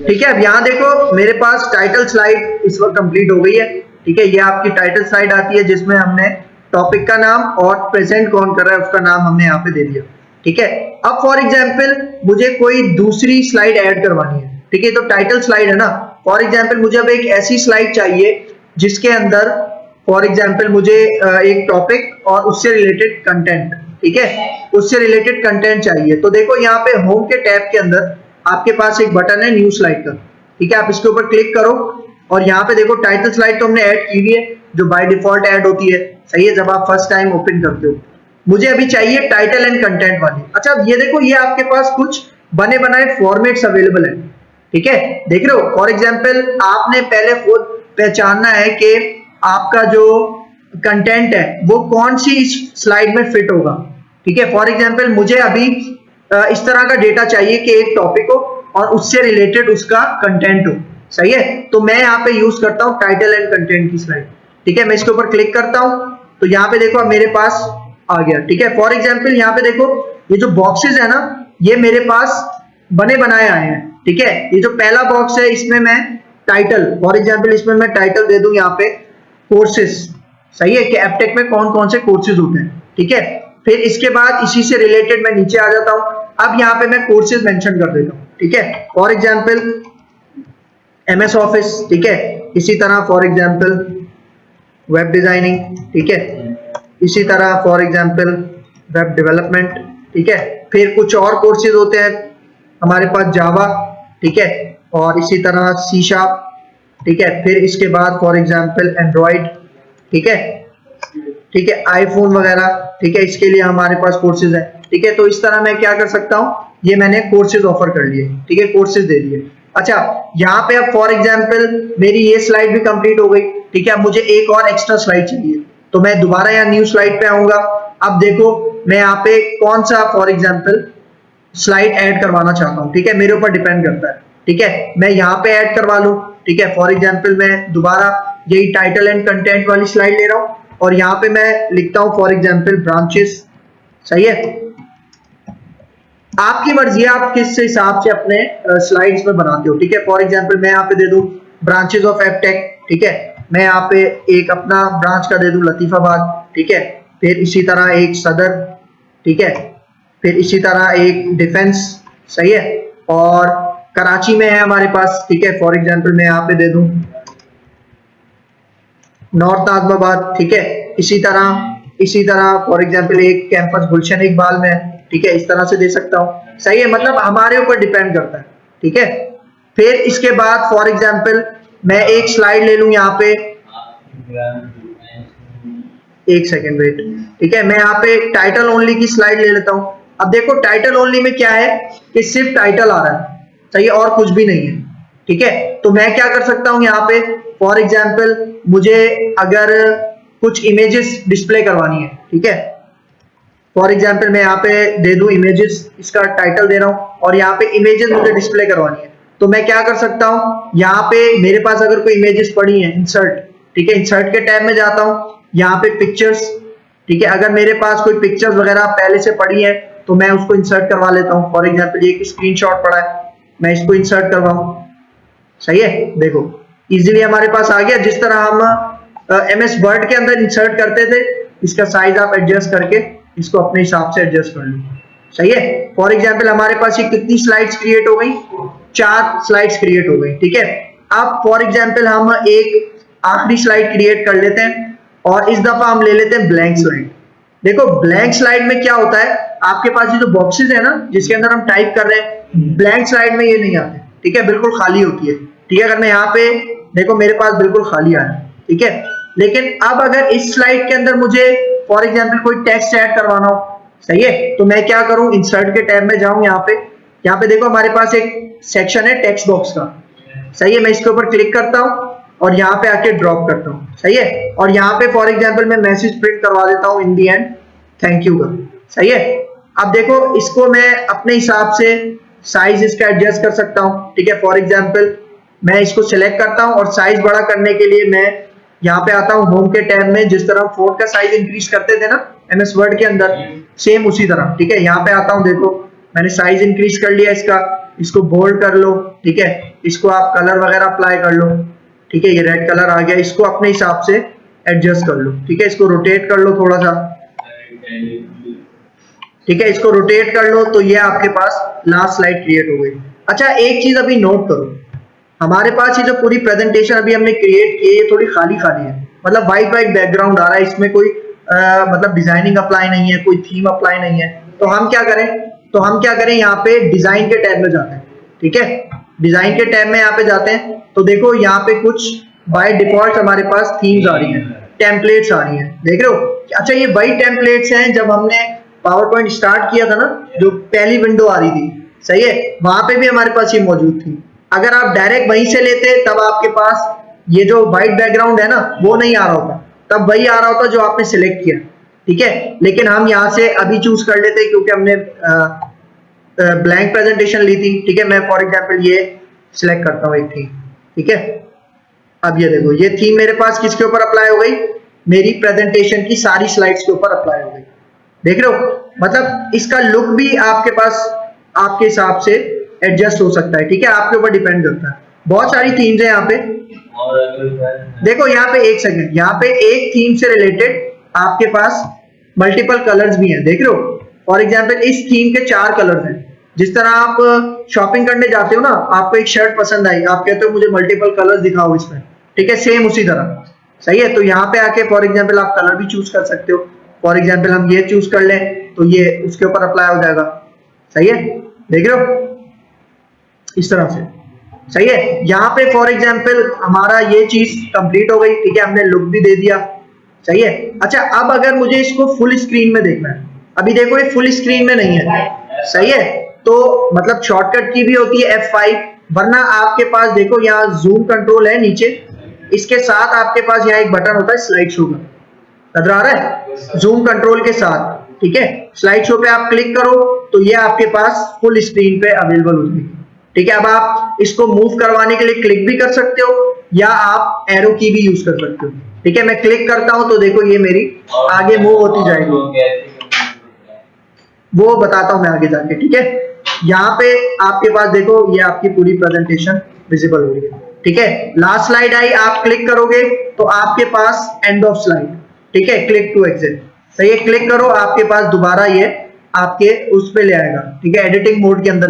ठीक है, अब यहाँ देखो मेरे पास टाइटल स्लाइड इस वक्त कंप्लीट हो गई है। ठीक है, ये आपकी टाइटल स्लाइड आती है जिसमें हमने टॉपिक का नाम और प्रेजेंट कौन कर रहा है उसका नाम हमने यहाँ पे दे दिया। ठीक है, अब फॉर एग्जाम्पल मुझे कोई दूसरी स्लाइड ऐड करवानी है। ठीक है, तो टाइटल स्लाइड है ना, फॉर एग्जाम्पल मुझे अब एक ऐसी स्लाइड चाहिए जिसके अंदर फॉर एग्जाम्पल मुझे एक टॉपिक और उससे रिलेटेड कंटेंट, ठीक है, उससे रिलेटेड कंटेंट चाहिए। तो देखो यहाँ पे होम के टैब के अंदर आपके पास एक बटन है न्यू स्लाइड का। ठीक है, आप इसके ऊपर क्लिक करो और यहाँ पे देखो टाइटल स्लाइड तो हमने ऐड की हुई है जो बाय डिफॉल्ट ऐड होती है। सही है, जब आप फर्स्ट टाइम ओपन करते हो। मुझे अभी चाहिए टाइटल एंड कंटेंट वाली। अच्छा, ये देखो ये आपके पास कुछ बने बनाए फॉर्मेट्स अवेलेबल है। ठीक है, देख रहे हो, फॉर एग्जाम्पल आपने पहले खुद पहचानना है कि आपका जो कंटेंट है वो कौन सी इस स्लाइड में फिट होगा। ठीक है, फॉर एग्जाम्पल मुझे अभी इस तरह का डेटा चाहिए कि एक टॉपिक हो और उससे रिलेटेड उसका कंटेंट हो। सही है, तो मैं यहाँ पे यूज करता हूँ टाइटल एंड कंटेंट की स्लाइड। ठीक है, मैं इसके ऊपर क्लिक करता हूँ तो यहाँ पे देखो मेरे पास आ गया। ठीक है, फॉर एग्जाम्पल यहाँ पे देखो ये जो बॉक्सेस है ना ये मेरे पास बने बनाए आए हैं। ठीक है, ये जो पहला बॉक्स है इसमें मैं टाइटल, फॉर एग्जाम्पल इसमें मैं टाइटल दे दूं यहाँ पे कोर्सेज। सही है, कि एप्टेक में कौन कौन से कोर्सेज होते हैं। ठीक है, फिर इसके बाद इसी से रिलेटेड मैं नीचे आ जाता हूं। अब यहाँ पे मैं कोर्सेज मेंशन कर देता हूँ। ठीक है, फॉर एग्जाम्पल MS ऑफिस। ठीक है, इसी तरह फॉर एग्जाम्पल वेब डिजाइनिंग। ठीक है, इसी तरह फॉर एग्जाम्पल वेब डेवलपमेंट। ठीक है, फिर कुछ और कोर्सेज होते हैं हमारे पास जावा। ठीक है, और इसी तरह C#। ठीक है, फिर इसके बाद फॉर एग्जाम्पल एंड्रॉइड। ठीक है, ठीक है, आईफोन वगैरह। ठीक है, इसके लिए हमारे पास कोर्सेज है। ठीक है, तो इस तरह मैं क्या कर सकता हूँ, ये मैंने कोर्सेज ऑफर कर लिए। ठीक है, कोर्सेज दे दिए। अच्छा, यहाँ पे अब फॉर एग्जाम्पल मेरी ये स्लाइड भी कंप्लीट हो गई। ठीक है, अब मुझे एक और एक्स्ट्रा स्लाइड चाहिए तो मैं दोबारा यहाँ न्यू स्लाइड पे आऊंगा। अब देखो मैं यहाँ पे कौन सा फॉर एग्जाम्पल स्लाइड ऐड करवाना चाहता हूँ। ठीक है, मेरे ऊपर डिपेंड करता है। ठीक है, मैं यहाँ पे ऐड करवा लूँ। ठीक है, फॉर एग्जाम्पल मैं दोबारा यही टाइटल एंड कंटेंट वाली स्लाइड ले रहा हूँ और यहाँ पे मैं लिखता हूँ फॉर एग्जाम्पल ब्रांचेस। सही है, आपकी मर्जी है आप किस हिसाब से अपने स्लाइड्स में बनाते हो। ठीक है, फॉर एग्जाम्पल मैं यहाँ पे दे दूं ब्रांचेस ऑफ एप्टेक। ठीक है, मैं यहाँ पे एक अपना ब्रांच का दे दूं लतीफाबाद। ठीक है, फिर इसी तरह एक सदर। ठीक है, फिर इसी तरह एक डिफेंस। सही है, और कराची में है हमारे पास। ठीक है, फॉर एग्जाम्पल मैं यहाँ पे दे दूं नॉर्थ आजमाबाद। ठीक है, इसी तरह फॉर एग्जाम्पल एक कैंपस गुलशन इकबाल में है। ठीक है, इस तरह से दे सकता हूँ। सही है, मतलब हमारे ऊपर डिपेंड करता है। ठीक है, फिर इसके बाद फॉर एग्जाम्पल मैं एक स्लाइड ले लूं यहाँ पे, एक सेकेंड वेट। ठीक है, मैं यहाँ पे टाइटल ओनली की स्लाइड ले लेता हूँ। अब देखो टाइटल ओनली में क्या है कि सिर्फ टाइटल आ रहा है। सही है, और कुछ भी नहीं है। ठीक है, तो मैं क्या कर सकता हूँ यहाँ पे फॉर एग्जाम्पल मुझे अगर कुछ इमेजेस डिस्प्ले करवानी है। ठीक है, फॉर एग्जाम्पल मैं यहाँ पे दे दूं इमेजेस, इसका टाइटल दे रहा हूँ और यहाँ पे इमेजेस मुझे डिस्प्ले करवानी है। तो मैं क्या कर सकता हूँ, यहाँ पे मेरे पास अगर कोई इमेजेस पड़ी है इंसर्ट। ठीक है, इंसर्ट के टैब में जाता हूँ, यहाँ पे पिक्चर्स। ठीक है, अगर मेरे पास कोई पिक्चर्स वगैरह पहले से पड़ी है तो मैं उसको इंसर्ट करवा लेता हूँ। फॉर एग्जाम्पल ये एक स्क्रीनशॉट पड़ा है, मैं इसको इंसर्ट करवाऊँ। सही है, देखो इजीली हमारे पास आ गया। जिस तरह हम MS वर्ड के अंदर इंसर्ट करते थे, इसका साइज आप एडजस्ट करके इसको अपने हिसाब से एडजस्ट कर लो। सही है, फॉर एग्जाम्पल हमारे पास ये कितनी स्लाइड्स क्रिएट हो गई, 4 स्लाइड्स क्रिएट हो गई। ठीक है, अब फॉर एग्जाम्पल हम एक आखिरी स्लाइड क्रिएट कर लेते हैं और इस दफा हम ले लेते हैं ब्लैंक स्लाइड। देखो ब्लैंक स्लाइड में क्या होता है, आपके पास ये जो बॉक्सेस है ना जिसके अंदर हम टाइप कर रहे हैं, ब्लैंक स्लाइड में ये नहीं आते। ठीक है, बिल्कुल खाली होती है। ठीक है, अगर मैं यहाँ पे देखो मेरे पास बिल्कुल खाली आया। ठीक है, लेकिन अब अगर इस स्लाइड के अंदर मुझे फॉर एग्जाम्पल कोई टेक्स्ट ऐड करवाना हो, सही है, तो मैं क्या करूं, इंसर्ट के टैब में जाऊं। यहाँ पे देखो हमारे पास एक सेक्शन है टेक्स्ट बॉक्स का। सही है, मैं इसके ऊपर क्लिक करता हूं और यहाँ पे आके ड्रॉप करता हूँ। सही है, और यहाँ पे फॉर एग्जाम्पल मैं मैसेज प्रिंट करवा देता हूँ इन दी एंड थैंक यू का। सही है, अब देखो इसको मैं अपने हिसाब से साइज इसका एडजस्ट कर सकता हूँ। ठीक है, फॉर एग्जाम्पल मैं इसको सिलेक्ट करता हूँ और साइज बड़ा करने के लिए मैं यहाँ पे आता हूँ होम के टैब में। जिस तरह फोन का साइज इंक्रीज करते थे ना MS वर्ड के अंदर, सेम उसी तरह। ठीक है, यहाँ पे आता हूँ, देखो मैंने साइज इंक्रीज कर लिया इसका। इसको बोल्ड कर लो, ठीक है, इसको आप कलर वगैरह अप्लाई कर लो, ठीक है, ये रेड कलर आ गया, इसको अपने हिसाब से एडजस्ट कर लो, ठीक है, इसको रोटेट कर लो थोड़ा सा, ठीक है, इसको रोटेट कर लो तो ये आपके पास लास्ट स्लाइड क्रिएट हो गई। अच्छा एक चीज अभी नोट करो, हमारे पास ये जो पूरी प्रेजेंटेशन अभी हमने क्रिएट की है थोड़ी खाली खाली है, मतलब व्हाइट व्हाइट बैकग्राउंड आ रहा है, इसमें कोई मतलब डिजाइनिंग अप्लाई नहीं है, कोई थीम अप्लाई नहीं है। तो हम क्या करें, यहाँ पे डिजाइन के टैब में जाते हैं, ठीक है, डिजाइन के टैब में यहाँ पे जाते हैं तो देखो यहाँ पे कुछ बाय डिफॉल्ट हमारे पास थीम्स आ रही हैं, टेम्पलेट्स आ रही हैं, देख रहे हो। अच्छा ये वही टेम्पलेट्स हैं जब हमने पावर पॉइंट स्टार्ट किया था ना, जो पहली विंडो आ रही थी, सही है, वहां पे भी हमारे पास ये मौजूद थी। अगर आप डायरेक्ट वहीं से लेते तब आपके पास ये जो व्हाइट बैकग्राउंड है ना वो नहीं आ रहा होता, तब वही आ रहा होता जो आपने सिलेक्ट किया, ठीक है। लेकिन हम यहाँ से अभी चूज कर लेते क्योंकि हमने ब्लैंक प्रेजेंटेशन ली थी, ठीक है। मैं फॉर एग्जांपल ये सिलेक्ट करता हूँ एक थीम, ठीक है। अब ये देखो ये थीम मेरे पास किसके ऊपर अप्लाई हो गई, मेरी प्रेजेंटेशन की सारी स्लाइड्स के ऊपर अप्लाई हो गई, देख रहे हो। मतलब इसका लुक भी आपके पास आपके हिसाब से एडजस्ट हो सकता है, ठीक है, आपके ऊपर डिपेंड करता है। बहुत सारी थीम्स है यहाँ पे, देखो यहाँ पे एक सेकंड, यहाँ पे एक थीम से रिलेटेड आपके पास मल्टीपल कलर्स भी हैं, देख रहे हो। फॉर एग्जांपल इस थीम के 4 कलर्स हैं। जिस तरह आप शॉपिंग करने जाते हो ना, आपको एक शर्ट पसंद आई, आप कहते हो मुझे मल्टीपल कलर्स दिखाओ इसमें, ठीक है, सेम उसी तरह, सही है। तो यहाँ पे आके फॉर एग्जांपल आप कलर भी चूज कर सकते हो। फॉर एग्जांपल हम ये चूज कर लें तो ये उसके ऊपर अप्लाई हो जाएगा, सही है, देख रहे हो, इस तरह से, सही है। यहाँ पे फॉर एग्जांपल हमारा ये चीज कंप्लीट हो गई, ठीक है, हमने लुक भी दे दिया, सही है। अच्छा अब अगर मुझे इसको फुल स्क्रीन में देखना है, अभी देखो ये फुल स्क्रीन में नहीं है, सही है, तो मतलब शॉर्टकट की भी होती है F5, वरना आपके पास देखो यहाँ जूम कंट्रोल है नीचे, इसके साथ आपके पास यहाँ एक बटन होता है स्लाइड शो का, नजर आ रहा है, जूम कंट्रोल के साथ, ठीक है। स्लाइड शो पे आप क्लिक करो तो ये आपके पास फुल स्क्रीन पे अवेलेबल हो जाएगी, ठीक है। अब आप इसको मूव करवाने के लिए क्लिक भी कर सकते हो या आप एरो की भी यूज कर सकते हो, ठीक है। मैं क्लिक करता हूं तो देखो ये मेरी आगे मूव होती जाएगी, वो बताता हूं मैं आगे जाके, ठीक है। यहाँ पे आपके पास देखो ये आपकी पूरी प्रेजेंटेशन विजिबल हो रही है, ठीक है। लास्ट स्लाइड आई, आप क्लिक करोगे तो आपके पास एंड ऑफ स्लाइड, ठीक है, क्लिक टू एग्जिट, सही है, क्लिक करो आपके पास दोबारा ये आपके उस पे ले आएगा, ठीक है, एडिटिंग मोड के अंदर।